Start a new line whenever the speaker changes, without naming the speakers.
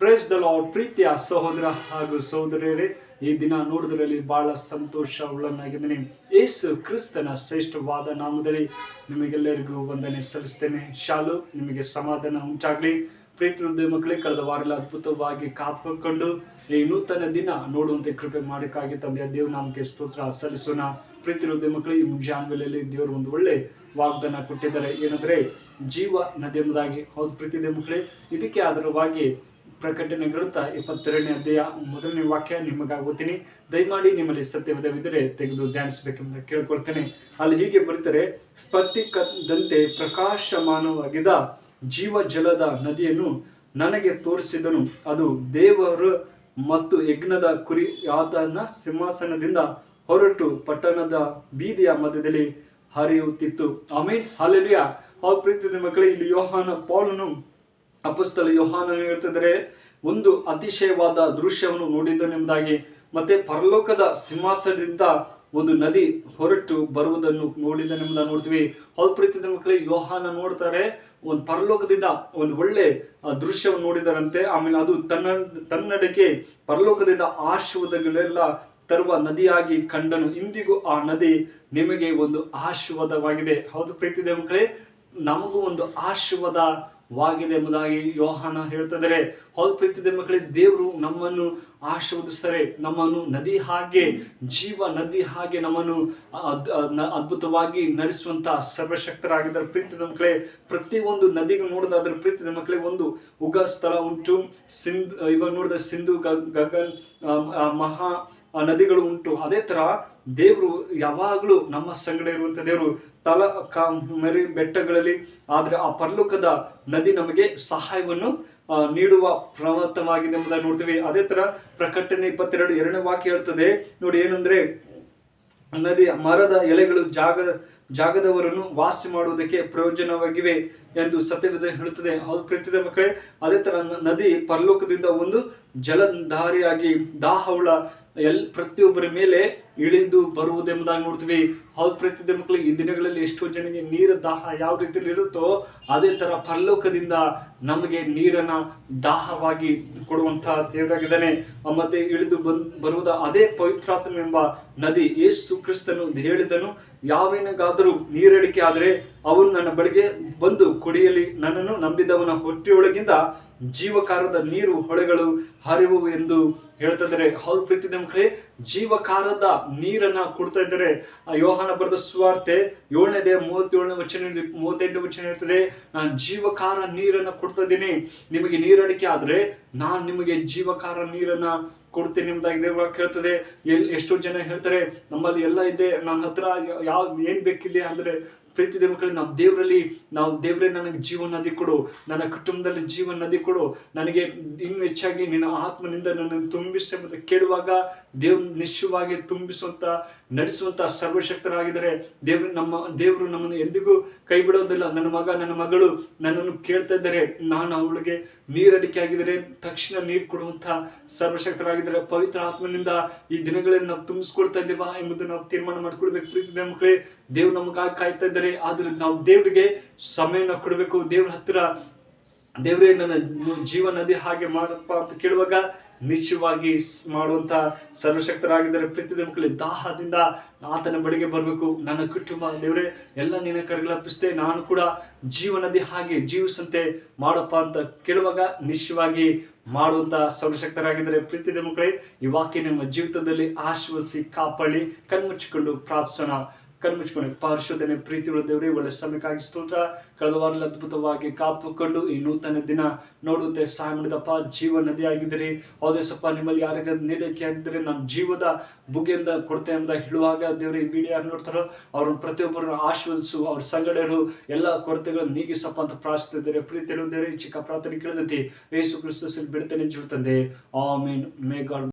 Praise the lord. ಪ್ರೀತಿಯ ಸಹೋದರ ಹಾಗೂ ಸಹೋದರಿಯರೇ, ಈ ದಿನ ನೋಡಿದ್ರಲ್ಲಿ ಬಹಳ ಸಂತೋಷ ಉಳ್ಳನಾಗಿದ್ದೇನೆ. ಯೇಸು ಕ್ರಿಸ್ತನ ಶ್ರೇಷ್ಠವಾದ ನಾಮದಲ್ಲಿ ನಿಮಗೆಲ್ಲರಿಗೂ ವಂದನೆ ಸಲ್ಲಿಸ್ತೇನೆ. ಶಾಲು, ನಿಮಗೆ ಸಮಾಧಾನ ಉಂಟಾಗಲಿ. ಪ್ರೀತಿ ಹೃದಯ ಮಕ್ಕಳೇ, ಕಳೆದ ವಾರ ಅದ್ಭುತವಾಗಿ ಕಾಪಾಡಿಕೊಂಡು ಈ ನೂತನ ದಿನ ನೋಡುವಂತೆ ಕೃಪೆ ಮಾಡಕ್ಕಾಗಿ ತಂದೆಯ ದೇವ್ ನಾಮಕ್ಕೆ ಸ್ತೋತ್ರ ಸಲ್ಲಿಸೋಣ. ಪ್ರೀತಿ ಹೃದಯ ಮಕ್ಕಳೇ, ಈ ಮುಂಜಾನೆ ವೇಳೆಯಲ್ಲಿ ದೇವರು ಒಂದು ಒಳ್ಳೆ ವಾಗ್ದಾನ ಕೊಟ್ಟಿದ್ದಾರೆ. ಏನಂದ್ರೆ ಜೀವ ನದಿ ಎಂಬುದಾಗಿ. ಹೌದು ಪ್ರೀತಿ ಮಕ್ಕಳೇ, ಇದಕ್ಕೆ ಆಧಾರವಾಗಿ ಪ್ರಕಟಣೆ ಗ್ರಂಥ 22ನೇ ಅಧ್ಯಾಯ 1ನೇ ವಾಕ್ಯ ನಿಮಗಾಗಿ ಓದ್ತೀನಿ. ದಯಮಾಡಿ ನಿಮ್ಮಲ್ಲಿ ಸತ್ಯವಿದ್ದರೆ ತೆಗೆದು ಧ್ಯಾನಿಸಬೇಕೆಂದು ಕೇಳ್ಕೊಳ್ತೇನೆ. ಅಲ್ಲಿ ಹೀಗೆ ಬರೀತಾರೆ, ಸ್ಫಟಿಕದಂತೆ ಪ್ರಕಾಶಮಾನವಾಗಿದ್ದ ಜೀವ ಜಲದ ನದಿಯನ್ನು ನನಗೆ ತೋರಿಸಿದನು. ಅದು ದೇವರು ಮತ್ತು ಯಜ್ಞದ ಕುರಿ ಆತನ ಸಿಂಹಾಸನದಿಂದ ಹೊರಟು ಪಟ್ಟಣದ ಬೀದಿಯ ಮಧ್ಯದಲ್ಲಿ ಹರಿಯುತ್ತಿತ್ತು. ಆಮೇಲೆ ಹಲ್ಲೆಲೂಯಾ. ಹೌದು ಪ್ರೀತಿಯ ಮಕ್ಕಳೇ, ಇಲ್ಲಿ ಯೋಹಾನ ಪೌಲನು ಅಪೊಸ್ತಲ ಯೋಹಾನನು ಹೇಳ್ತಿದ್ದಾರೆ, ಒಂದು ಅತಿಶಯವಾದ ದೃಶ್ಯವನ್ನು ನೋಡಿದನೆಂಬುದಾಗಿ, ಮತ್ತೆ ಪರಲೋಕದ ಸಿಂಹಾಸನದಿಂದ ಒಂದು ನದಿ ಹೊರಟು ಬರುವುದನ್ನು ನೋಡಿದನೆಂಬುದಾಗಿ ನೋಡ್ತೀವಿ. ಹೌದು ಪ್ರೀತಿಯ ಮಕ್ಕಳೇ, ಯೋಹಾನ ನೋಡ್ತಾರೆ, ಒಂದು ಪರಲೋಕದಿಂದ ಒಂದು ಒಳ್ಳೆ ದೃಶ್ಯವನ್ನು ನೋಡಿದಾರಂತೆ. ಆಮೇಲೆ ಅದು ತನ್ನಡೆಗೆ ಪರಲೋಕದಿಂದ ಆಶೀರ್ವಾದಗಳೆಲ್ಲ ತರುವ ನದಿಯಾಗಿ ಕಂಡನು. ಇಂದಿಗೂ ಆ ನದಿ ನಿಮಗೆ ಒಂದು ಆಶೀರ್ವಾದವಾಗಿದೆ. ಹೌದು ಪ್ರೀತಿಯ ಮಕ್ಕಳೇ, ನಮಗೂ ಒಂದು ಆಶೀರ್ವಾದವಾಗಿದೆ ಎಂಬುದಾಗಿ ಯೋಹಾನ ಹೇಳ್ತಿದ್ದಾರೆ. ಹೌದು ಪ್ರೀತಿಯ ಮಕ್ಕಳೇ, ದೇವರು ನಮ್ಮನ್ನು ಆಶೀರ್ವದಿಸ್ತಾರೆ. ನಮ್ಮನ್ನು ನದಿ ಹಾಗೆ, ಜೀವ ನದಿ ಹಾಗೆ ನಮ್ಮನ್ನು ಅದ್ಭುತವಾಗಿ ನಡೆಸುವಂತಹ ಸರ್ವಶಕ್ತರಾಗಿದ್ದಾರೆ. ಪ್ರೀತಿಯ ಮಕ್ಕಳೇ, ಪ್ರತಿಯೊಂದು ನದಿಗೂ ನೋಡೋದಾದ್ರೆ ಪ್ರೀತಿಯ ಮಕ್ಕಳೇ, ಒಂದು ಉಗ ಸ್ಥಳ ಉಂಟು. ಇವಾಗ ನೋಡಿದ ಸಿಂಧು, ಗಗನ್, ಮಹಾ ನದಿಗಳು ಉಂಟು. ಅದೇ ತರ ದೇವರು ಯಾವಾಗಲೂ ನಮ್ಮ ಸಂಗಡ ಇರುವಂತ ದೇವರು. ಮರಿ ಬೆಟ್ಟಗಳಲ್ಲಿ ಆದ್ರೆ ಆ ಪರಲೋಕದ ನದಿ ನಮಗೆ ಸಹಾಯವನ್ನು ನೀಡುವ ಪ್ರವರ್ತವಾಗಿದೆ ಎಂಬುದಾಗಿ ನೋಡ್ತೀವಿ. ಅದೇ ತರ ಪ್ರಕಟಣೆ 22 ವಾಕ್ಯ ಹೇಳ್ತದೆ ನೋಡಿ, ಏನಂದ್ರೆ ನದಿ ಮರದ ಎಲೆಗಳು ಜಾಗದವರನ್ನು ವಾಸಿ ಮಾಡುವುದಕ್ಕೆ ಪ್ರಯೋಜನವಾಗಿವೆ ಎಂದು ಸತ್ಯವೇದ ಹೇಳುತ್ತದೆ. ಹೌದು ಪ್ರೀತಿಯ ಮಕ್ಕಳೇ, ಅದೇ ತರ ನದಿ ಪರಲೋಕದಿಂದ ಒಂದು ಜಲಧಾರಿಯಾಗಿ ದಾಹವುಳ್ಳ ಪ್ರತಿಯೊಬ್ಬರ ಮೇಲೆ ಇಳಿದು ಬರುವುದೆಂಬುದಾಗಿ ನೋಡ್ತೀವಿ. ಹೌದು ಪ್ರೀತಿಯ ಮಕ್ಕಳು, ಈ ದಿನಗಳಲ್ಲಿ ಎಷ್ಟೋ ಜನಕ್ಕೆ ನೀರ ದಾಹ ಯಾವ ರೀತಿಯಲ್ಲಿ ಇರುತ್ತೋ ಅದೇ ತರ ಪರಲೋಕದಿಂದ ನಮಗೆ ನೀರನ್ನ ದಾಹವಾಗಿ ಕೊಡುವಂತಹ ದೇವರಾಗಿದ್ದಾನೆ. ಮತ್ತೆ ಇಳಿದು ಬರುವುದ ಅದೇ ಪವಿತ್ರಾತ್ಮ ಎಂಬ ನದಿ. ಯೇಸು ಕ್ರಿಸ್ತನು ಹೇಳಿದನು, ಯಾವನಿಗಾದರೂ ನೀರಡಿಕೆ ಆದರೆ ಅವನು ನನ್ನ ಬಳಿಗೆ ಬಂದು ಕುಡಿಯಲಿ, ನನ್ನನ್ನು ನಂಬಿದವನ ಹೊಟ್ಟೆಯೊಳಗಿಂದ ಜೀವಕಾರದ ನೀರು ಹೊಳೆಗಳು ಹರಿಯುವು ಎಂದು ಹೇಳ್ತಿದ್ದಾರೆ. ಹೌದು ಪ್ರೀತಿಯ ಮಕ್ಕಳೇ, ಜೀವಕಾರದ ನೀರನ್ನ ಕೊಡ್ತಾ ಇದ್ದಾರೆ. ಯೋಹಾನ ಬರೆದ ಸುವಾರ್ತೆ 7ನೇ ಅಧ್ಯಾಯ 37ನೇ ವಚನ 38ನೇ ವಚನ ಹೇಳ್ತದೆ, ನಾನು ಜೀವಕಾರ ನೀರನ್ನ ಕೊಡ್ತಾ ಇದ್ದೀನಿ. ನಿಮಗೆ ನೀರಡಿಕೆ ಆದ್ರೆ ನಾನು ನಿಮಗೆ ಜೀವಕಾರ ನೀರನ್ನ ಕೊಡ್ತೇನೆ ಎಂಬುದಾಗಿ ದೇವರ ಕೇಳ್ತದೆ. ಎಷ್ಟೋ ಜನ ಹೇಳ್ತಾರೆ, ನಮ್ಮಲ್ಲಿ ಎಲ್ಲ ಇದೆ, ನನ್ನ ಹತ್ರ ಏನ್ ಬೇಕಿದೆ ಅಂದ್ರೆ ಪ್ರೀತಿಯ ಮಕ್ಕಳೇ, ನಾವು ದೇವರೇ ನನಗೆ ಜೀವ ನದಿ ಕೊಡು, ನನ್ನ ಕುಟುಂಬದಲ್ಲಿ ಜೀವ ನದಿ ಕೊಡು, ನನಗೆ ಇನ್ನು ಹೆಚ್ಚಾಗಿ ನಿನ್ನ ಆತ್ಮನಿಂದ ನನ್ನನ್ನು ತುಂಬಿಸಿ ಕೇಳುವಾಗ ನಿಶ್ಚಯವಾಗಿ ತುಂಬಿಸುವಂತ ನಡೆಸುವಂತ ಸರ್ವಶಕ್ತರಾಗಿದ್ದಾರೆ. ದೇವರು ನಮ್ಮನ್ನು ಎಂದಿಗೂ ಕೈ ಬಿಡೋದಿಲ್ಲ. ನನ್ನ ಮಗ ನನ್ನ ಮಗಳು ನನ್ನನ್ನು ಕೇಳ್ತಾ ಇದ್ದಾರೆ, ನಾನು ಅವಳಿಗೆ ನೀರಡಿಕೆ ಆಗಿದ್ದಾರೆ, ತಕ್ಷಣ ನೀರು ಕೊಡುವಂತ ಸರ್ವಶಕ್ತರಾಗಿದ್ದಾರೆ. ಪವಿತ್ರ ಆತ್ಮನಿಂದ ಈ ದಿನಗಳಲ್ಲಿ ನಾವು ತುಂಬಿಸ್ಕೊಳ್ತಾ ಇದ್ದೇವಾ ಎಂಬುದನ್ನು ನಾವು ತೀರ್ಮಾನ ಮಾಡ್ಕೊಳ್ಬೇಕು. ಪ್ರೀತಿಯ ಮಕ್ಕಳೇ, ದೇವ್ರು ನಮಗಾಗಿ ಕಾಯ್ತಾ ಇದ್ದಾರೆ. ಆದ್ರೆ ನಾವು ದೇವರಿಗೆ ಸಮಯನ ಕೊಡಬೇಕು. ದೇವ್ರ ಹತ್ತಿರ ದೇವರೇ ನನ್ನ ಜೀವ ನದಿ ಹಾಗೆ ಮಾಡಪ್ಪ ಅಂತ ಕೇಳುವಾಗ ನಿಶ್ಚಯವಾಗಿ ಮಾಡುವಂತ ಸರ್ವಶಕ್ತರಾಗಿದ್ದಾರೆ. ಪ್ರೀತಿಯ ಮಕ್ಕಳೇ, ದಾಹದಿಂದ ಆತನ ಬಳಿಗೆ ಬರಬೇಕು. ನನ್ನ ಕುಟುಂಬ ದೇವರೇ ಎಲ್ಲ ನಿನ್ನ ಕರಗಳಪ್ಪಿಸ್ತೆ, ನಾನು ಕೂಡ ಜೀವ ನದಿ ಹಾಗೆ ಜೀವಿಸಂತೆ ಮಾಡಪ್ಪ ಅಂತ ಕೇಳುವಾಗ ನಿಶ್ಚಯವಾಗಿ ಮಾಡುವಂತ ಸರ್ವಶಕ್ತರಾಗಿದ್ದಾರೆ. ಪ್ರೀತಿಯ ಮಕ್ಕಳೇ, ಈ ವಾಕ್ಯ ನಿಮ್ಮ ಜೀವಿತದಲ್ಲಿ ಆಶ್ವಸಿ ಕಾಪಾಡಿ. ಕಣ್ಮುಚ್ಚಿಕೊಂಡು ಪ್ರಾರ್ಥಿಸೋಣ. ಕಣ್ಮುಚ್ಚಿಕೊಂಡು ಪರಿಶೋಧನೆ ಪ್ರೀತಿಗಳ ದೇವರೇ, ಒಳ್ಳೆ ಸಮಯಕ್ಕಾಗಿ ಸ್ತೋತ್ರ. ಕಳೆದ ವಾರ ಅದ್ಭುತವಾಗಿ ಕಾಪಾಡಿಕೊಂಡು ಈ ನೂತನ ದಿನ ನೋಡುವಂತೆ ಸಹಾಯ ಮಾಡಿದಪ್ಪ. ಜೀವ ನದಿ ಆಗಿದ್ದೀರಿ. ಹೌದೇಸಪ್ಪ, ನಿಮ್ಮಲ್ಲಿ ಯಾರಿಗಾದ್ರು ನೀಡಕ್ಕೆ ಆಗಿದ್ದರೆ ನಾನು ಜೀವದ ಬುಗ್ಗೆಯಿಂದ ಕೊಡ್ತೇನೆ ಅಂತ ಹೇಳುವಾಗ ದೇವರೇ, ಈ ವಿಡಿಯೋ ಯಾರು ನೋಡ್ತಾರೋ ಅವ್ರನ್ನ ಪ್ರತಿಯೊಬ್ಬರನ್ನು ಆಶೀರ್ವದಿಸು, ಅವ್ರ ಸಂಗಡರು ಎಲ್ಲ ಕೊರತೆಗಳನ್ನು ನೀಗಿಸಪ್ಪ ಅಂತ ಪ್ರಾರ್ಥಿಸ್ತಿದ್ದಾರೆ. ಪ್ರೀತಿ ದೇವರೇ, ಚಿಕ್ಕ ಪ್ರಾರ್ಥನೆ ಕೇಳಿದಂತೆ ಯೇಸು ಕ್ರಿಸ್ತನಲ್ಲಿ ಬಿಡುತ್ತೇನೆ ಜೀವಿತಂದೆ. ಆಮೆನ್. ಮೇ ಗಾಡ್